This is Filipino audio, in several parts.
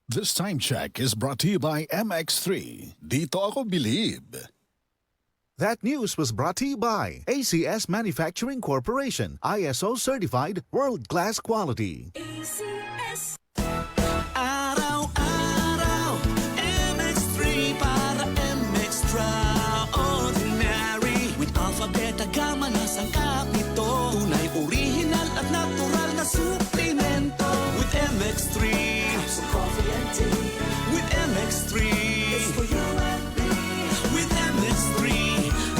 This time check is brought to you by MX3. Dito ako believe. That news was brought to you by ACS Manufacturing Corporation, ISO certified world-class quality. ACS. Araw-araw, MX3 para MX-Traordinary. With alphabet, gamma na sangkap nito. Tunay, original at natural na suplemento. With MX3, so coffee and tea. With MX3, it's for you and me. With MX3,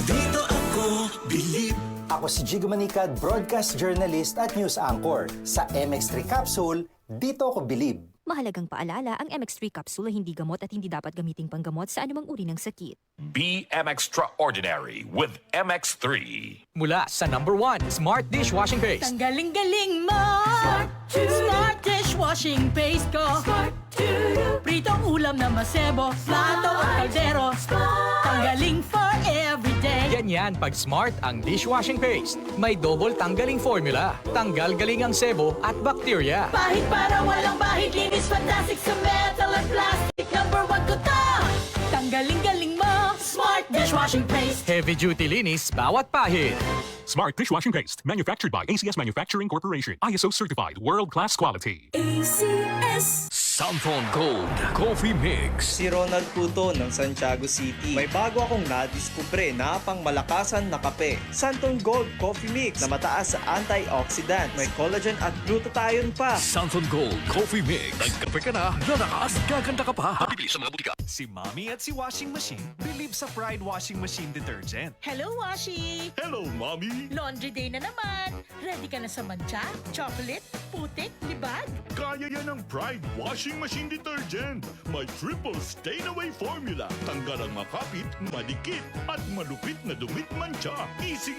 dito ako believe. Ako si Jigo Manicad, broadcast journalist at news anchor. Sa MX3 Capsule, dito ako believe. Mahalagang paalala, ang MX3 capsule ay hindi gamot at hindi dapat gamiting panggamot sa anumang uri ng sakit. Be Extraordinary with MX3. Mula sa #1 Smart Dishwashing Paste. Ang galing-galing mo! Smart dishwashing paste ko! Pritong ulam na masebo, plato at kaldero. Tanggaling for everyday. Ganyan pag Smart ang dishwashing paste. May double tanggaling formula. Tanggal galing ang sebo at bakterya. Pahit para walang bahid, linis fantastic sa metal at plastic. #1 ko to! Tanggaling-galing mo! Smart dishwashing paste. Heavy duty linis bawat pahid. Smart Dishwashing Paste, manufactured by ACS Manufacturing Corporation. ISO certified, world-class quality. ACS. Santon Gold Coffee Mix. Si Ronald Puto ng Santiago City. May bago akong nadiskubre na pangmalakasan na kape. Santon Gold Coffee Mix na mataas sa antioxidant. May collagen at glutathione pa. Santon Gold Coffee Mix. Nagkape ka na, lalakas, gaganda ka pa. Mabibili sa mga butika. Si Mommy at si Washing Machine believe sa Pride Washing Machine Detergent. Hello, Washi! Hello, Mommy! Laundry day na naman. Ready ka na sa mancha, chocolate, putik, libag? Kaya yan ang Pride Washing Machine Detergent. May triple stain-away formula. Tanggal ang makapit, madikit, at malupit na dumit mancha. Easy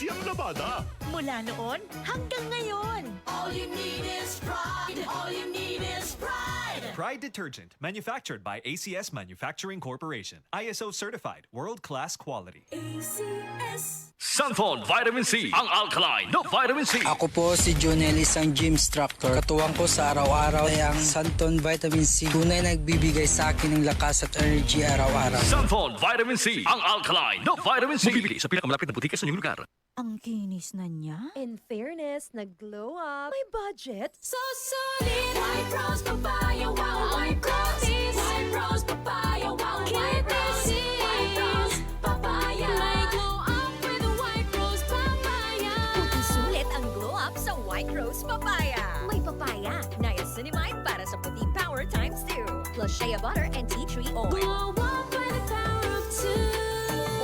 ang labada. Mula noon hanggang ngayon. All you need is pride. All you need is pride. Pride Detergent, manufactured by ACS Manufacturing Corporation. ISO certified, world-class quality. ACS. Santon Vitamin C. Ang alkaline no vitamin C. Ako po si Jonel, isang gym instructor. Katuwang ko sa araw-araw ay ang Santon Vitamin C. Tunay nagbibigay sa akin ng lakas at energy araw-araw. Santon Vitamin C. Ang alkaline no vitamin C. Mabibili sa pinakamalapit na butika sa inyong lugar. Ang kinis na niya. In fairness, nag-glow up. May budget. So solid. White Rose Papaya, wow, White Rose. White Rose Papaya, wow, White Rose. White Rose Papaya. May glow up with White Rose Papaya. Puti sulit ang glow up sa White Rose Papaya. May papaya, niacinamide para sa puti power times 2. Plus shea butter and tea tree oil. Glow up with the power of 2.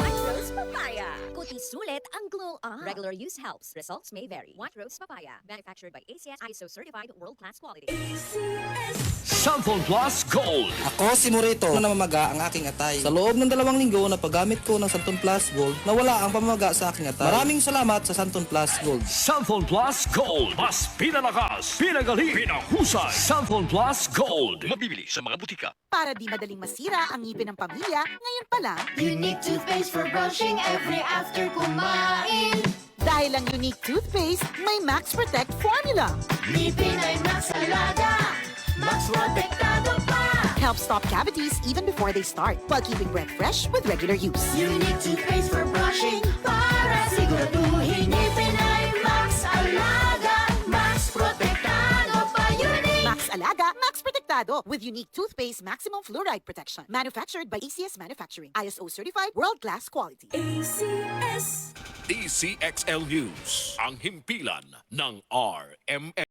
White Rose Papaya. Puti sulit ang glow up. Regular use helps. Results may vary. White Rose Papaya. Manufactured by ACS ISO certified world-class quality. Santon Plus Gold. Ako si Morito na namamaga ang aking atay. Sa loob ng 2 linggo na paggamit ko ng Santon Plus Gold, nawala ang pamamaga sa aking atay. Maraming salamat sa Santon Plus Gold. Santon Plus Gold. Mas pinalakas, pinagaling, pinahusay. Santon Plus Gold. Mabibili sa mga butika. Para di madaling masira ang ngipin ng pamilya, ngayon pa lang, Unique toothpaste for brushing every after kumain. dahil ang unique toothpaste, may Max Protect formula. Ngipin ay Max Alaga. Max Protektado pa. Helps stop cavities even before they start, while keeping breath fresh with regular use. Unique toothpaste for brushing para siguraduhin ngipin ay Max Alaga. Max Protektado pa. Unique. Max Alaga, Max Protectado with unique toothpaste maximum fluoride protection. Manufactured by ACS Manufacturing. ISO certified world-class quality. ACS. DCXL News. Ang himpilan ng RMN.